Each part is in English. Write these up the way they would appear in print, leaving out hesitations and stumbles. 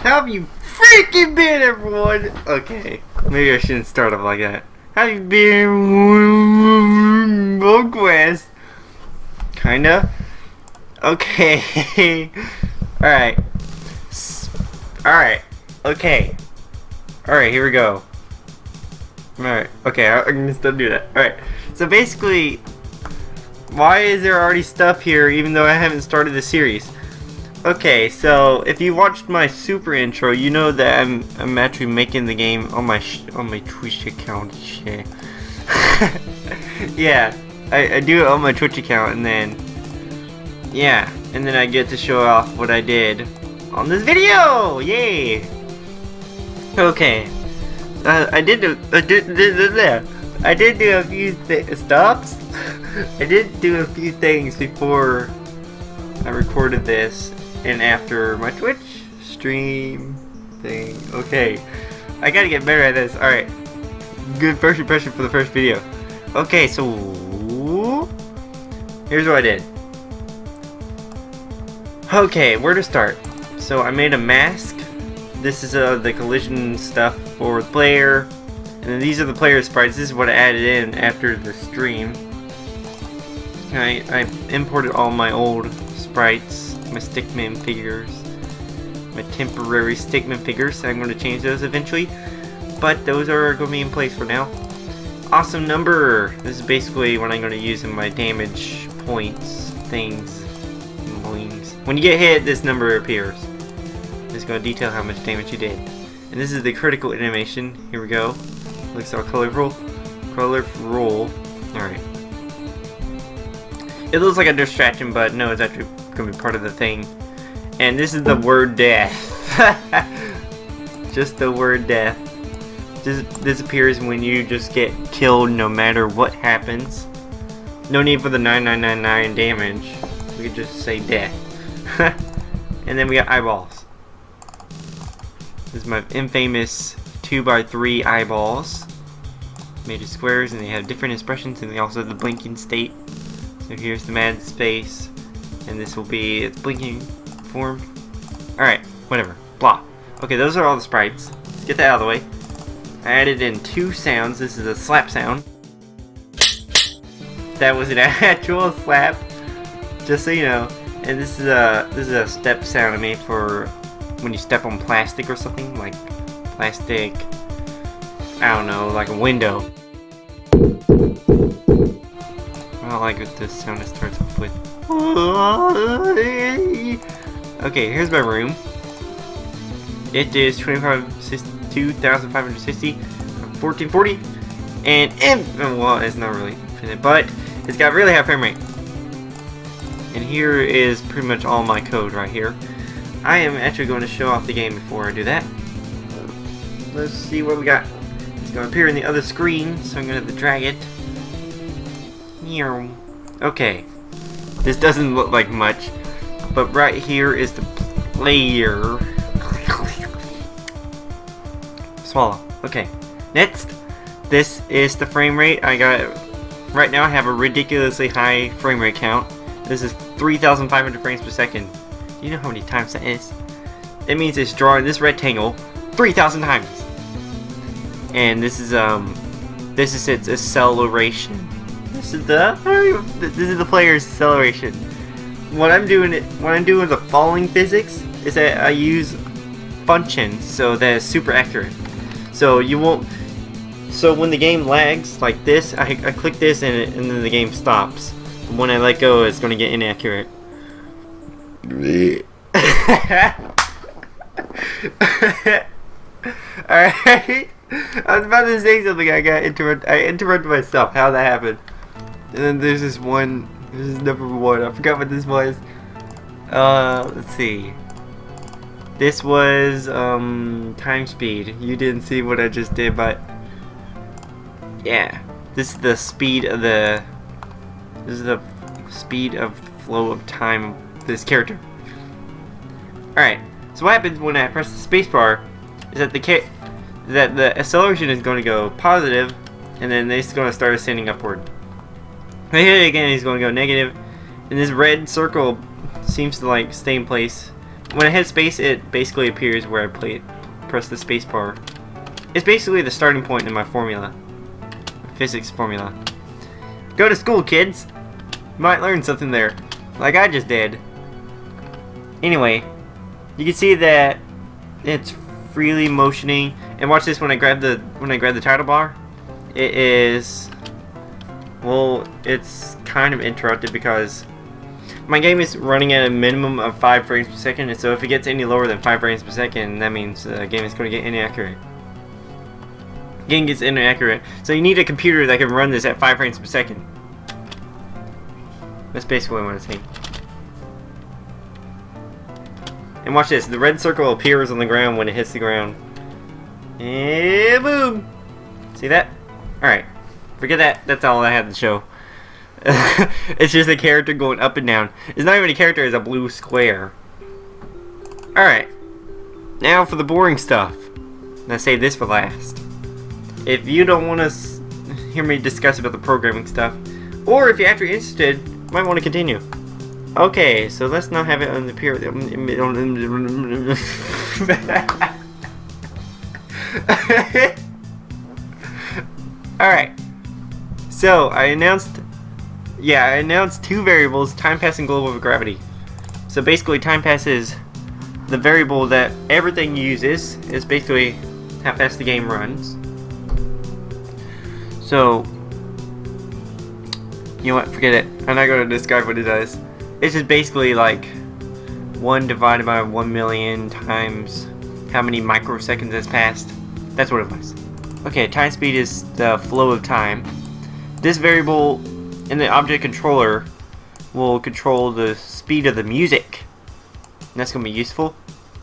How have you freaking been, everyone? Okay, maybe I shouldn't start off like that. How have you been, Quest? Kinda. Okay. Alright. Alright. Okay. Alright, here we go. Alright. Okay, I'm gonna still do that. Alright. So basically, why is there already stuff here even though I haven't started the series? Okay, so if you watched my super intro, you know that I'm actually making the game on my Twitch account. Shit. Yeah, I do it on my Twitch account, and then I get to show off what I did on this video. Yay! Okay, I did do a few stops. I did do a few things before I recorded this and after my Twitch stream thing. Okay, I gotta get better at this. Alright, good first impression for the first video. Okay, so here's what I did. Okay, where to start? So I made a mask. This is the collision stuff for the player, and then these are the player sprites. This is what I added in after the stream. I imported all my old sprites, my stickman figures, my temporary stickman figures. I'm going to change those eventually, but those are going to be in place for now. Awesome number. This is basically what I'm going to use in my damage points things. When you get hit, this number appears. It's going to detail how much damage you did. And this is the critical animation. Here we go. Looks all colorful. Alright. It looks like a distraction, but no, it's actually going to be part of the thing. And this is the word death. Just the word death. Just disappears when you just get killed no matter what happens. No need for the 9999 damage. We could just say death. And then we got eyeballs. This is my infamous 2x3 eyeballs. Made of squares, and they have different expressions, and they also have the blinking state. So here's the mad space, and this will be its blinking form. Alright, whatever. Blah. Okay, those are all the sprites. Let's get that out of the way. I added in 2 sounds. This is a slap sound. That was an actual slap, just so you know. And this is a step sound I made for when you step on plastic or something, like plastic, I don't know, like a window. I don't like what this sound starts off with. Okay, here's my room. It is 2,560, 1440, and well, it's not really infinite, but it's got really high frame rate. And here is pretty much all my code right here. I am actually going to show off the game before I do that. Let's see what we got. It's going to appear in the other screen, so I'm going to have to drag it. Okay. This doesn't look like much, but right here is the player. Swallow. Okay. Next, this is the frame rate. I got right now. I have a ridiculously high frame rate count. This is 3,500 frames per second. Do you know how many times that is? It means it's drawing this rectangle 3,000 times. And this is its acceleration. This is the player's acceleration. What I'm doing with the falling physics is that I use functions so that it's super accurate. So you won't. So when the game lags like this, I click this and then the game stops. When I let go, it's going to get inaccurate. Alright. I was about to say something. I interrupted myself. How that happened. And then there's this one. This is number 1. I forgot what this was. Let's see. This was time speed. You didn't see what I just did, but yeah. This is the speed of the. This is the speed of flow of time of this character. Alright, so what happens when I press the spacebar is that the acceleration is going to go positive, and then it's going to start ascending upward. When I hit it again, it's going to go negative, and this red circle seems to like stay in place, when I hit space, it basically appears where I press the space bar. It's basically the starting point in my formula. Physics formula. Go to school, kids! You might learn something there. Like I just did. Anyway, you can see that it's freely motioning. And watch this, when I grab the title bar, it is, well, it's kind of interrupted because my game is running at a minimum of 5 frames per second, and so if it gets any lower than 5 frames per second, that means the game is going to get inaccurate. Game gets inaccurate, so you need a computer that can run this at 5 frames per second. That's basically what I want to say. And watch this, the red circle appears on the ground when it hits the ground. And boom! See that? Alright. Forget that. That's all I had to show. It's just a character going up and down. It's not even a character, it's a blue square. Alright. Now for the boring stuff. Let's save this for last. If you don't want to hear me discuss about the programming stuff, or if you're actually interested, you might want to continue. Okay, so let's not have it on the period. Alright. So I announced 2 variables, time pass and global gravity. So basically time pass is the variable that everything uses. Is basically how fast the game runs. So you know what, forget it. I'm not going to describe what it does. It's just basically like 1 divided by 1 million times how many microseconds has passed. That's what it was. Okay, time speed is the flow of time. This variable in the object controller will control the speed of the music. And that's going to be useful.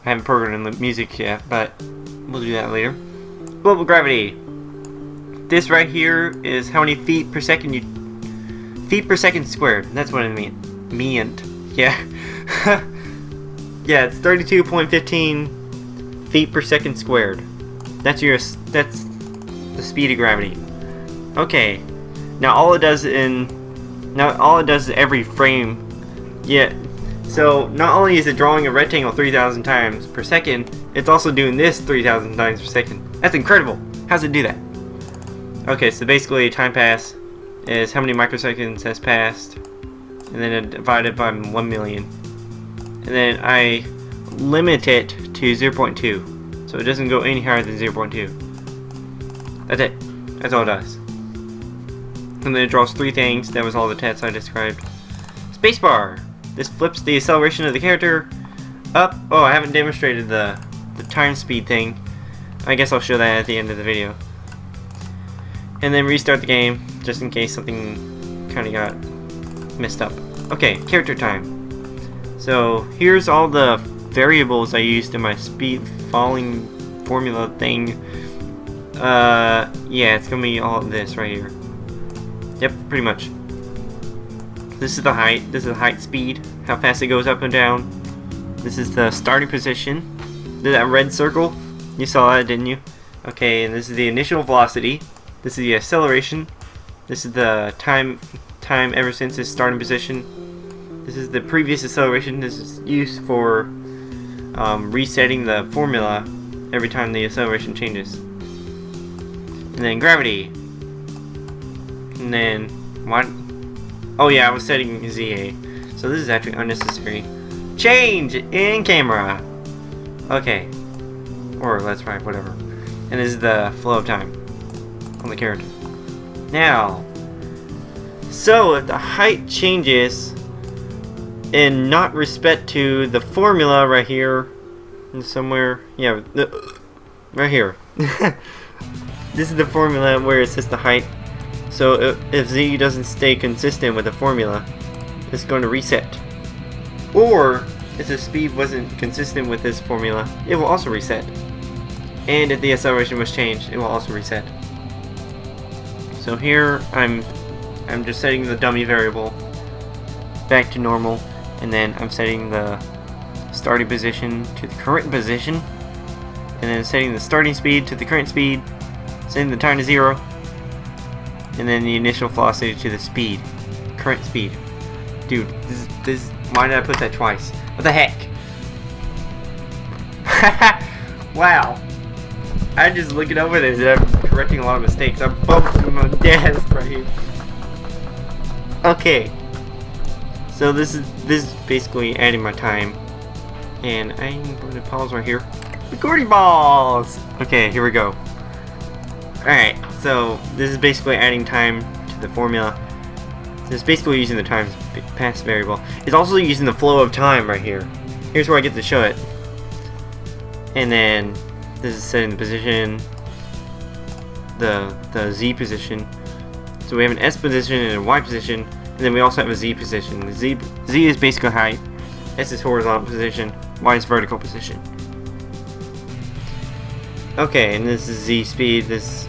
I haven't programmed the music yet, but we'll do that later. Global gravity. This right here is how many feet per second squared. That's what it meant. Yeah. Yeah, it's 32.15 feet per second squared. That's the speed of gravity. Okay. Now all it does is every frame. Yeah. So not only is it drawing a rectangle 3,000 times per second, it's also doing this 3,000 times per second. That's incredible. How's it do that? Okay, so basically time pass is how many microseconds has passed, and then divided by 1 million. And then I limit it to 0.2. So it doesn't go any higher than 0.2. That's it. That's all it does. And then it draws 3 things. That was all the tests I described. Spacebar. This flips the acceleration of the character up. Oh, I haven't demonstrated the time speed thing. I guess I'll show that at the end of the video. And then restart the game, just in case something kind of got messed up. Okay, character time. So here's all the variables I used in my speed falling formula thing. Yeah, it's gonna be all of this right here. Yep, pretty much. This is the height. This is the height speed. How fast it goes up and down. This is the starting position. That red circle. You saw that, didn't you? Okay, and this is the initial velocity. This is the acceleration. This is the time ever since its starting position. This is the previous acceleration. This is used for resetting the formula every time the acceleration changes. And then gravity. And then what? Oh yeah, I was setting ZA. So this is actually unnecessary. Change in camera. Okay. Or let's try whatever. And this is the flow of time on the character. Now, so if the height changes in not respect to the formula right here, somewhere, yeah, right here. This is the formula where it says the height. So if Z doesn't stay consistent with the formula, it's going to reset. Or if the speed wasn't consistent with this formula, it will also reset. And if the acceleration was changed, it will also reset. So here I'm just setting the dummy variable back to normal, and then I'm setting the starting position to the current position, and then setting the starting speed to the current speed, setting the time to 0, and then the initial velocity to the speed, current speed. Dude, this why did I put that twice? What the heck? Wow. I'm just looking over this and I'm correcting a lot of mistakes. I'm bumping my desk right here. Okay. So this is basically adding my time. And I'm going to pause right here. Recording balls! Okay, here we go. Alright, so this is basically adding time to the formula. It's basically using the times past variable. It's also using the flow of time right here. Here's where I get to show it. And then this is setting the position, the Z position. So we have an S position and a Y position, and then we also have a Z position. The Z is basically height, S is horizontal position, Y is vertical position. Okay, and this is Z speed. This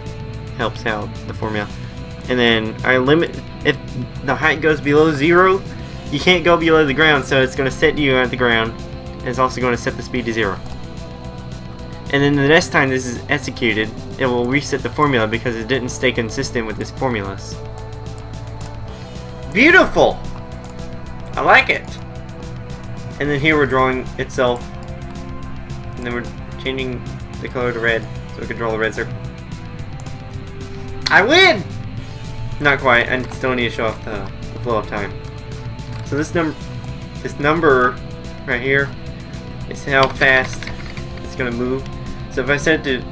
helps out the formula. And then I limit, if the height goes below 0, you can't go below the ground, so it's going to set you at the ground. And it's also going to set the speed to 0. And then the next time this is executed, it will reset the formula because it didn't stay consistent with its formulas. Beautiful! I like it! And then here we're drawing itself. And then we're changing the color to red so we can draw the red circle. I win! Not quite, I still need to show off the flow of time. So this number right here is how fast it's going to move. So if I set it to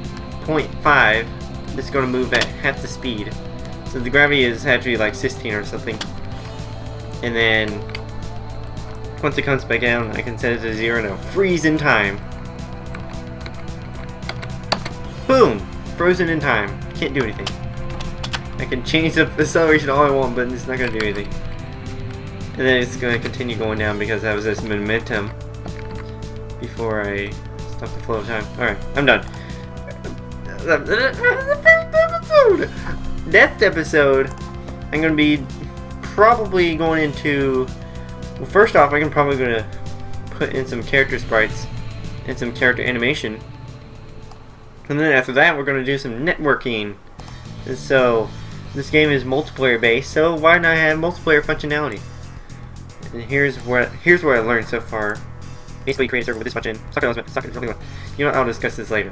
0.5, it's going to move at half the speed. So the gravity is actually like 16 or something. And then once it comes back down, I can set it to 0 and it'll freeze in time. Boom! Frozen in time. Can't do anything. I can change the acceleration all I want, but it's not going to do anything. And then it's going to continue going down because that was this momentum before I stop the flow of time. Alright, I'm done. Next episode, I'm going to be probably going into... Well, first off, I'm probably going to put in some character sprites and some character animation. And then after that, we're going to do some networking. And so, this game is multiplayer based, so why not have multiplayer functionality? And here's what I learned so far. Basically, create a server with this function. You know, I'll discuss this later.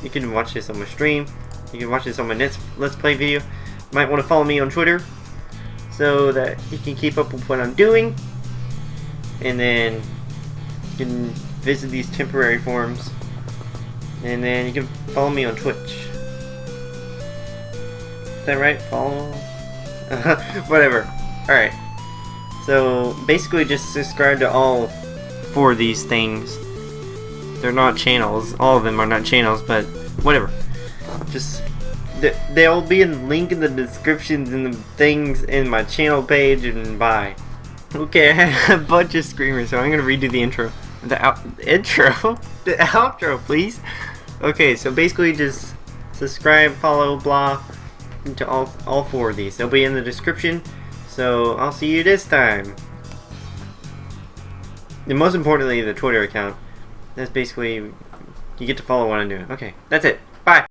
You can watch this on my stream. You can watch this on my Let's Play video. You might want to follow me on Twitter so that you can keep up with what I'm doing. And then you can visit these temporary forums. And then you can follow me on Twitch. Is that right? Follow? Whatever. Alright. So, basically just subscribe to all 4 of these things. They're not channels. All of them are not channels, but whatever. Just, they'll be in the link in the descriptions and the things in my channel page, and bye. Okay, I had a bunch of screamers, so I'm going to redo the intro. Intro? The outro, please. Okay, so basically just subscribe, follow, blah, to all 4 of these. They'll be in the description, so I'll see you this time. And most importantly, the Twitter account. That's basically, you get to follow what I'm doing. Okay, that's it.